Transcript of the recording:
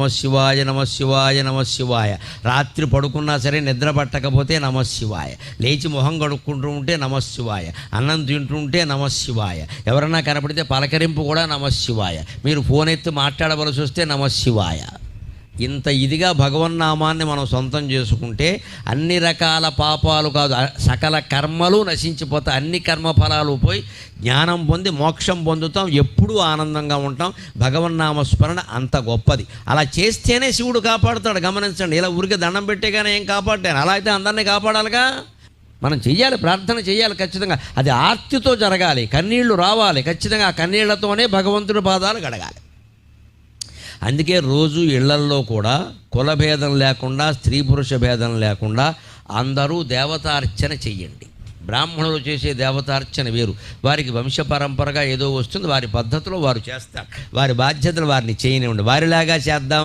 నమశివాయ నమశివాయ నమశివాయ. రాత్రి పడుకున్నా సరే నిద్ర పట్టకపోతే నమశివాయ. లేచి మొహం కడుక్కుంటూ ఉంటే నమశివాయ. అన్నం తింటుంటే నమశివాయ. ఎవరన్నా కనపడితే పలకరింపు కూడా నమశివాయ. మీరు ఫోన్ ఎత్తి మాట్లాడవలసి వస్తే నమశివాయ. ఇంత ఇదిగా భగవన్నామాన్ని మనం సొంతం చేసుకుంటే అన్ని రకాల పాపాలు కాదు, సకల కర్మలు నశించిపోతాయి. అన్ని కర్మఫలాలు పోయి జ్ఞానం పొంది మోక్షం పొందుతాం. ఎప్పుడూ ఆనందంగా ఉంటాం. భగవన్నామస్మరణ అంత గొప్పది. అలా చేస్తేనే శివుడు కాపాడుతాడు. గమనించండి, ఇలా ఊరికే దండం పెట్టేగానే ఏం కాపాడాను. అలా అయితే అందరినీ కాపాడాలిగా. మనం చెయ్యాలి, ప్రార్థన చేయాలి ఖచ్చితంగా. అది ఆర్తితో జరగాలి, కన్నీళ్లు రావాలి ఖచ్చితంగా. ఆ కన్నీళ్లతోనే భగవంతుడి పాదాలు గడగాలి. అందుకే రోజు ఇళ్లల్లో కూడా కులభేదం లేకుండా, స్త్రీ పురుష భేదం లేకుండా అందరూ దేవతార్చన చెయ్యండి. బ్రాహ్మణులు చేసే దేవతార్చన వేరు. వారికి వంశపరంపరగా ఏదో వస్తుంది, వారి పద్ధతిలో వారు చేస్తారు. వారి బాధ్యతలు వారిని చేయనివ్వండి. వారిలాగా చేద్దాం